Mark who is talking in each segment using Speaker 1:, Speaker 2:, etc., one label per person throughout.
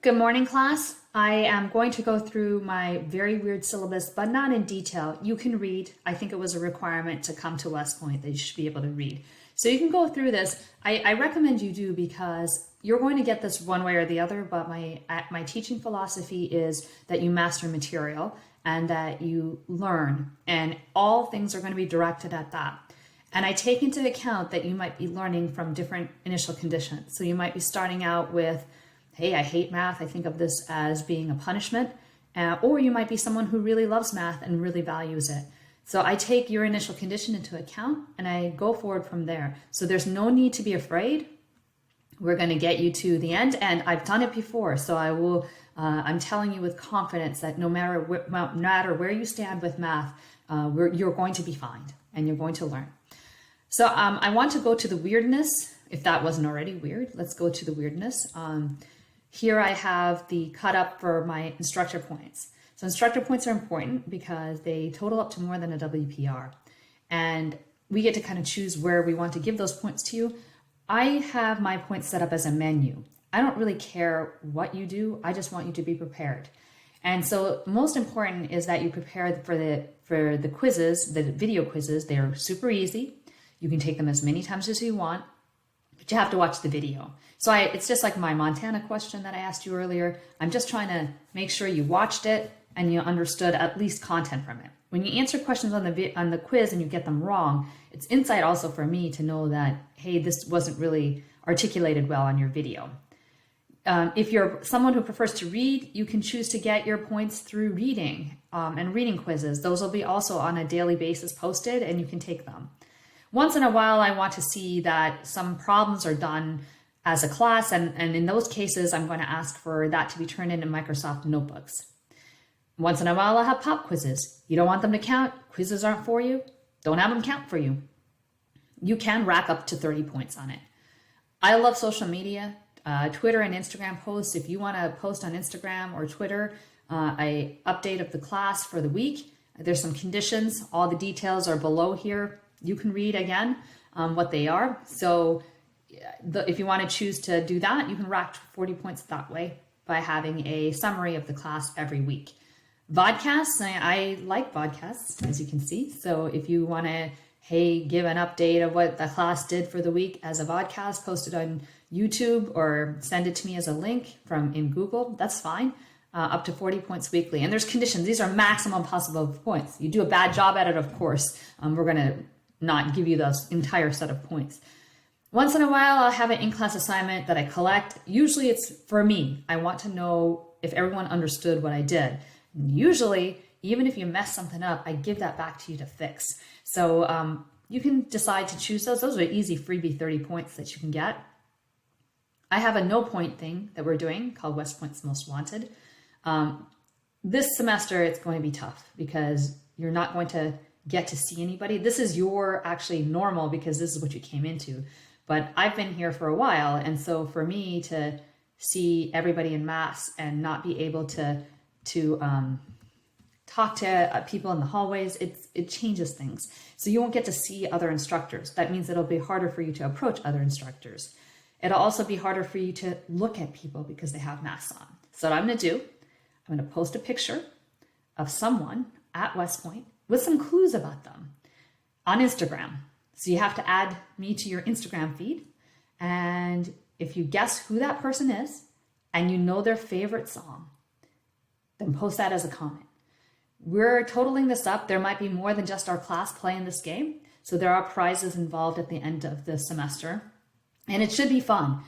Speaker 1: Good morning, class. I am going to go through my very weird syllabus, but not in detail. You can read. I think it was a requirement to come to West Point that you should be able to read. So you can go through this. I recommend you do because you're going to get this one way or the other, but my teaching philosophy is that you master material and that you learn, and all things are going to be directed at that. And I take into account that you might be learning from different initial conditions. So you might be starting out with, hey, I hate math. I think of this as being a punishment. Or you might be someone who really loves math and really values it. So I take your initial condition into account and I go forward from there. So there's no need to be afraid. We're going to get you to the end, and I've done it before. So I will. I'm telling you with confidence that no matter where you stand with math, you're going to be fine and you're going to learn. So I want to go to the weirdness. If that wasn't already weird, let's go to the weirdness. Here I have the cut up for my instructor points. So instructor points are important because they total up to more than a WPR. And we get to kind of choose where we want to give those points to you. I have my points set up as a menu. I don't really care what you do. I just want you to be prepared. And so most important is that you prepare for the quizzes, the video quizzes. They are super easy. You can take them as many times as you want, but you have to watch the video. So it's just like my Montana question that I asked you earlier. I'm just trying to make sure you watched it and you understood at least content from it. When you answer questions on the quiz and you get them wrong, it's insight also for me to know that, hey, this wasn't really articulated well on your video. If you're someone who prefers to read, you can choose to get your points through reading and reading quizzes. Those will be also on a daily basis posted and you can take them. Once in a while, I want to see that some problems are done as a class, and in those cases, I'm going to ask for that to be turned into Microsoft notebooks. Once in a while, I'll have pop quizzes. You don't want them to count? Quizzes aren't for you? Don't have them count for you. You can rack up to 30 points on it. I love social media, Twitter and Instagram posts. If you want to post on Instagram or Twitter, a update of the class for the week, there's some conditions. All the details are below here. You can read again what they are. So if you want to choose to do that, you can rack 40 points that way by having a summary of the class every week. Vodcasts, I like vodcasts, as you can see. So if you want to, hey, give an update of what the class did for the week as a vodcast, post it on YouTube or send it to me as a link in Google, that's fine. Up to 40 points weekly. And there's conditions. These are maximum possible points. You do a bad job at it, of course, we're going to not give you those entire set of points. Once in a while, I'll have an in-class assignment that I collect. Usually it's for me. I want to know if everyone understood what I did. And usually, even if you mess something up, I give that back to you to fix. So you can decide to choose those. Those are easy freebie 30 points that you can get. I have a no point thing that we're doing called West Point's Most Wanted. This semester, it's going to be tough because you're not going to get to see anybody. This is your actually normal because this is what you came into. But I've been here for a while. And so for me to see everybody in mass and not be able to talk to people in the hallways, it changes things. So you won't get to see other instructors. That means it'll be harder for you to approach other instructors. It'll also be harder for you to look at people because they have masks on. So what I'm going to do, I'm going to post a picture of someone at West Point with some clues about them on Instagram. So you have to add me to your Instagram feed. And if you guess who that person is and you know their favorite song, then post that as a comment. We're totaling this up. There might be more than just our class playing this game. So there are prizes involved at the end of the semester. And it should be fun.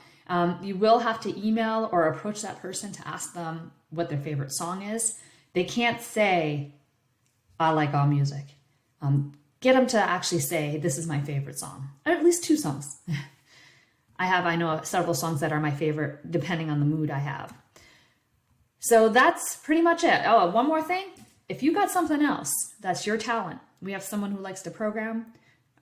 Speaker 1: You will have to email or approach that person to ask them what their favorite song is. They can't say, I like all music. Get them to actually say, this is my favorite song. Or at least 2 songs. I know several songs that are my favorite, depending on the mood I have. So that's pretty much it. Oh, one more thing. If you got something else, that's your talent. We have someone who likes to program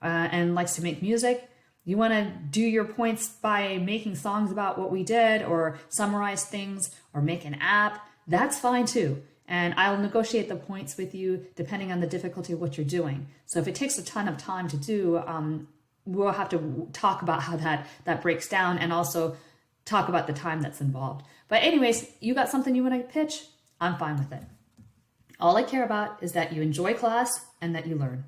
Speaker 1: and likes to make music. You want to do your points by making songs about what we did or summarize things or make an app. That's fine too. And I'll negotiate the points with you depending on the difficulty of what you're doing. So if it takes a ton of time to do, we'll have to talk about how that breaks down. And also talk about the time that's involved. But anyways, you got something you want to pitch? I'm fine with it. All I care about is that you enjoy class and that you learn.